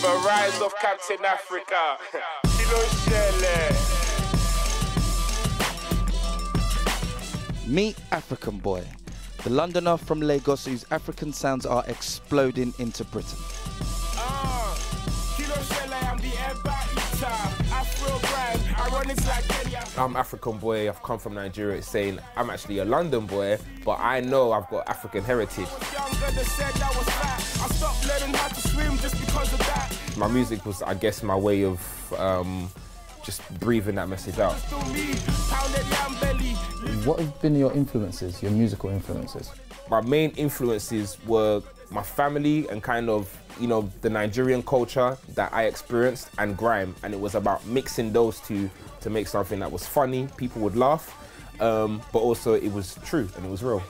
The rise of Captain Africa. Kilo Shele. Meet Afrikan Boy, the Londoner from Lagos whose African sounds are exploding into Britain. I'm Afrikan Boy, I've come from Nigeria. It's saying I'm actually a London boy, but I know I've got African heritage. My music was, I guess, my way of just breathing that message out. What have been your influences, your musical influences? My main influences were my family and kind of, you know, the Nigerian culture that I experienced, and grime, and it was about mixing those two to make something that was funny, people would laugh, but also it was true and it was real.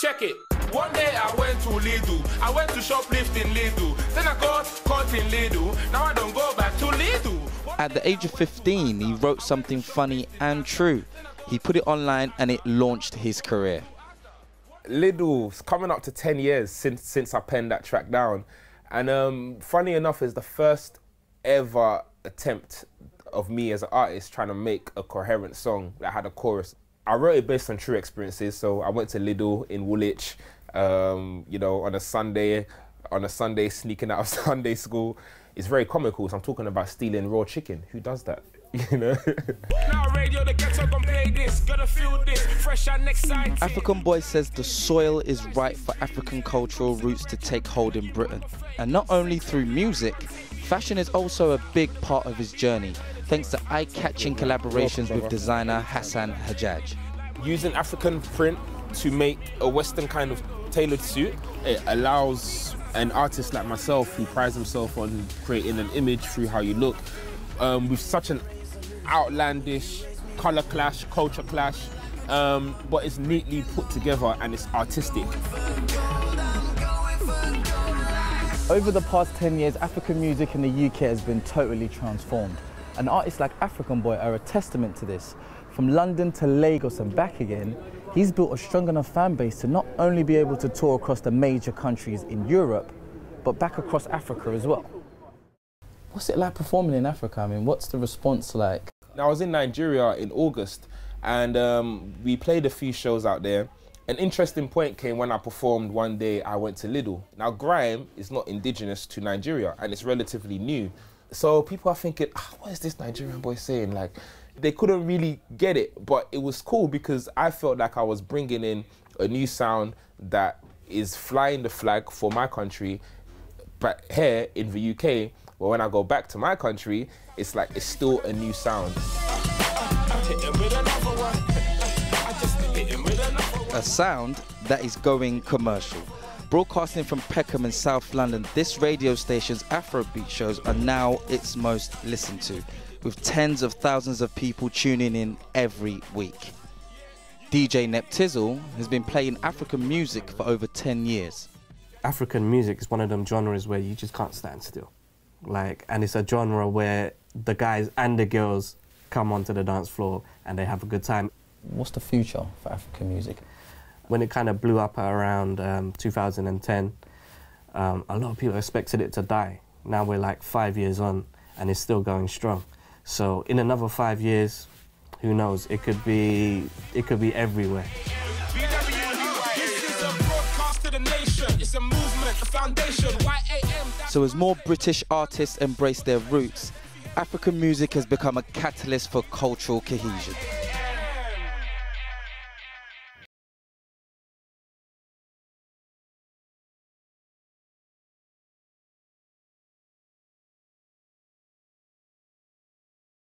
Check it. One day I went to Lidl. I went to shoplift in Lidl. Then I got caught in Lidl. Now I don't go back to Lidl. At the age of 15, he wrote something funny and true. He put it online and it launched his career. Lidl's coming up to 10 years since I penned that track down. And funny enough, is the first ever attempt of me as an artist trying to make a coherent song that had a chorus. I wrote it based on true experiences. So I went to Lidl in Woolwich, you know, on a Sunday sneaking out of Sunday school. It's very comical. So I'm talking about stealing raw chicken. Who does that? You know? Afrikan Boy says the soil is right for African cultural roots to take hold in Britain. And not only through music, fashion is also a big part of his journey, thanks to eye-catching collaborations with designer Hassan Hajjaj. Using African print to make a Western kind of tailored suit, it allows an artist like myself who prides himself on creating an image through how you look, with such an outlandish color clash, culture clash, but it's neatly put together and it's artistic. Over the past 10 years, African music in the UK has been totally transformed. And artists like Afrikan Boy are a testament to this. From London to Lagos and back again, he's built a strong enough fan base to not only be able to tour across the major countries in Europe, but back across Africa as well. What's it like performing in Africa? I mean, what's the response like? I was in Nigeria in August, and we played a few shows out there. An interesting point came when I performed one day. I went to Lidl. Now, grime is not indigenous to Nigeria, and it's relatively new. So people are thinking, what is this Nigerian boy saying? Like, they couldn't really get it, but it was cool because I felt like I was bringing in a new sound that is flying the flag for my country, but here in the UK, well, when I go back to my country, it's like it's still a new sound. A sound that is going commercial. Broadcasting from Peckham in South London, this radio station's Afrobeat shows are now its most listened to, with tens of thousands of people tuning in every week. DJ Neptizzle has been playing African music for over 10 years. African music is one of them genres where you just can't stand still. And it's a genre where the guys and the girls come onto the dance floor and they have a good time. What's the future for African music? When it kind of blew up around 2010, a lot of people expected it to die. Now we're like 5 years on and it's still going strong. So in another 5 years, who knows? It could be everywhere. So as more British artists embrace their roots, African music has become a catalyst for cultural cohesion.